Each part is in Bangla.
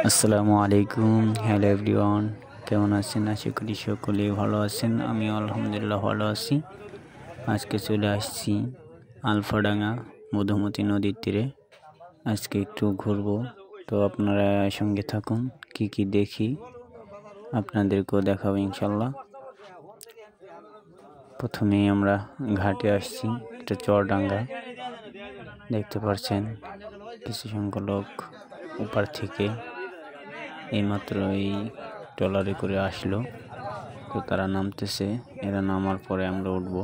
আসসালামু আলাইকুম। হ্যালো এভরিওয়ান, কেমন আছেন? আশা করি সকলেই ভালো আছেন। আমি আলহামদুলিল্লাহ ভালো আছি। আজকে চলে আসছি আলফাডাঙ্গা মধুমতি নদীর তীরে। আজকে একটু ঘুরবো, তো আপনারা সঙ্গে থাকুন। কি কি দেখি আপনাদেরকেও দেখাবো ইনশাল্লাহ। প্রথমেই আমরা ঘাটে আসছি, এটা চরডাঙ্গা। দেখতে পাচ্ছেন কিছু সংখ্যক লোক ওপার থেকে এইমাত্র এই ট্রলারে করে আসলো, তো তারা নামতেছে। এরা নামার পরে আমরা উঠব।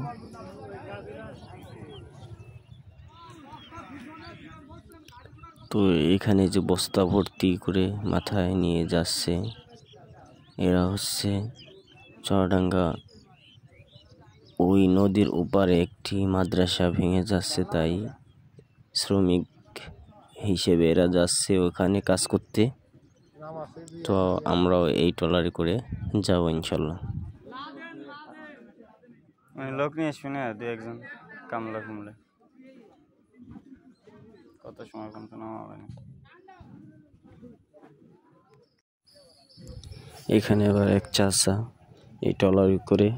তো এখানে যে বস্তা ভর্তি করে মাথায় নিয়ে যাচ্ছে, এরা হচ্ছে চরডাঙ্গা ওই নদীর ওপারে একটি মাদ্রাসা ভেঙে যাচ্ছে, তাই শ্রমিক হিসেবে এরা যাচ্ছে ওখানে কাজ করতে। তো আমরাও এই ট্রলারে করে যাবো ইনশাল্লাহ। লোক নিয়ে শুনে দু একজন কামলা কুমলে কত সময় পর্যন্ত নামা হবে না। এখানে আবার এক চাচা এই ট্রলারে করে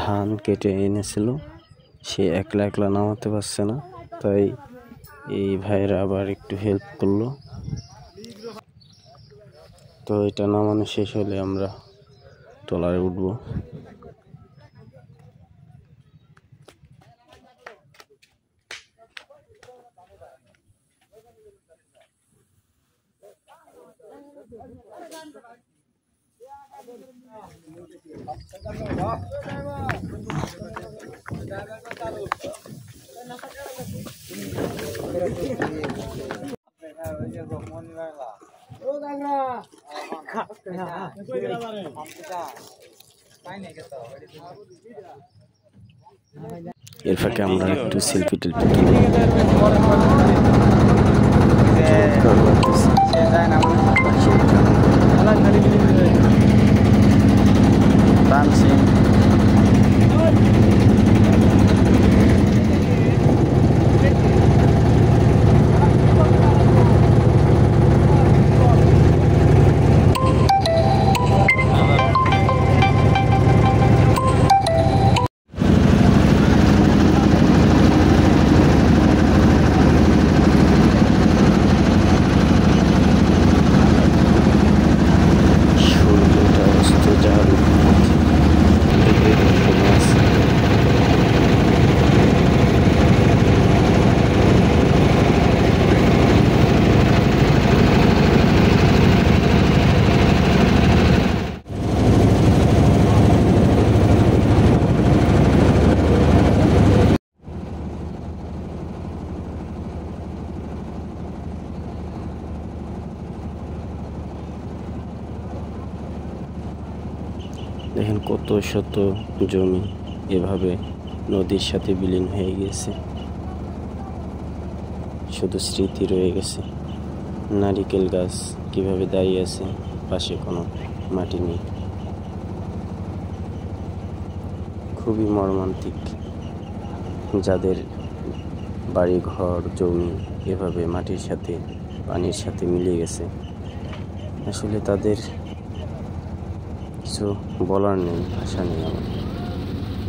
ধান কেটে এনেছিল, সে একলা একলা নামাতে পারছে না, তাই এই ভাইরা আবার একটু হেল্প করলো। তো এটা নামানো শেষ হলে আমরা ট্রলারে উঠবো। এর ফাঁকে আমরা একটু সেলফি টেলফি দেখেন, কত শত জমি এভাবে নদীর সাথে বিলীন হয়ে গেছে, শুধু স্মৃতি রয়ে গেছে। নারিকেল গাছ কিভাবে দাঁড়িয়ে আছে, পাশে কোনো মাটি নেই। খুবই মর্মান্তিক। যাদের বাড়ি ঘর জমি এভাবে মাটির সাথে পানির সাথে মিলে গেছে, আসলে তাদের কিছু বলার নেই, ভাষা নেই আমার।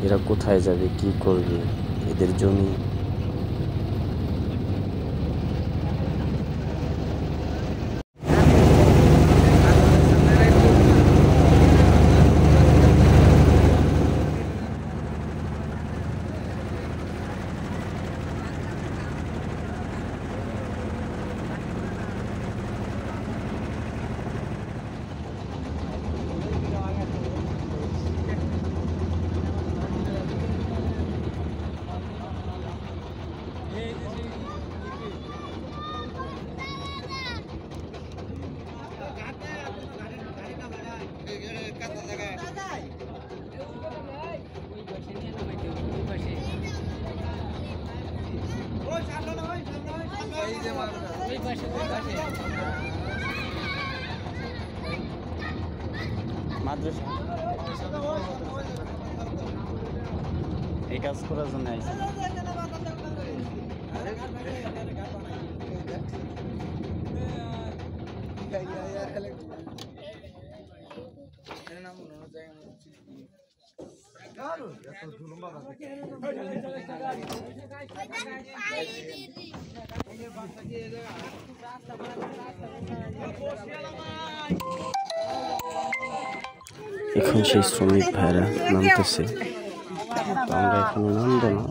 এরা কোথায় যাবে, কি করবে? এদের জমি মাদ্রাসা এই কাজ করার জন্য আইছি। এখন সেই শ্রমিক ভাইরা নামতেছে, তো আমরা এখনো নামবো না,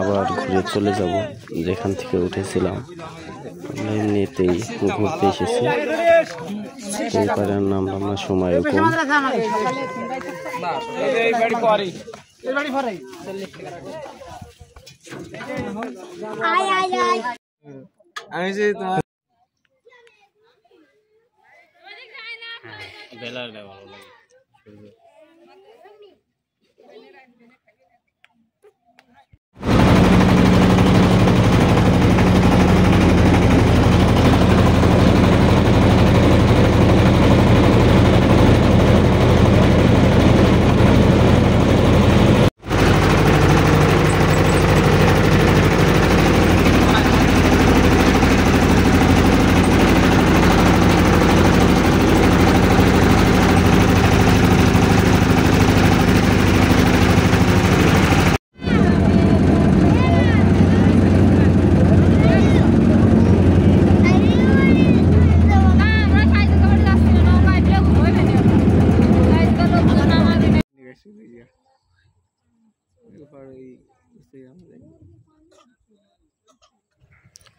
আবার ঘুরে চলে যাব যেখান থেকে উঠেছিলাম। আমরা এমনিতেই ঘুরতে এসেছি, এই পারে আর নামলাম না, সময় কম। বেলাটা ভালো লাগে।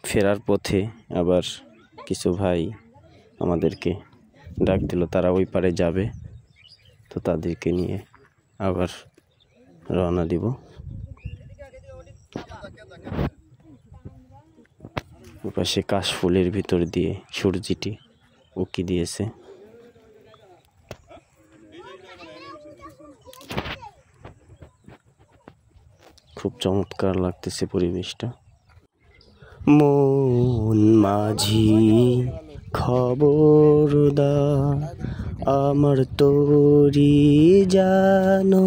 ফেরার পথে আবার কিছু ভাই আমাদেরকে ডাক দিল, তারা ওই পারে যাবে, তো তাদেরকে নিয়ে আবার রওনা দিব। ওপাশে কাশফুলের ভিতর দিয়ে সূর্যটি উকি দিয়েছে। খুব চমৎকার লাগতেছে পরিবেশটা। মন মাঝি খবরদার আমার তোরি জানো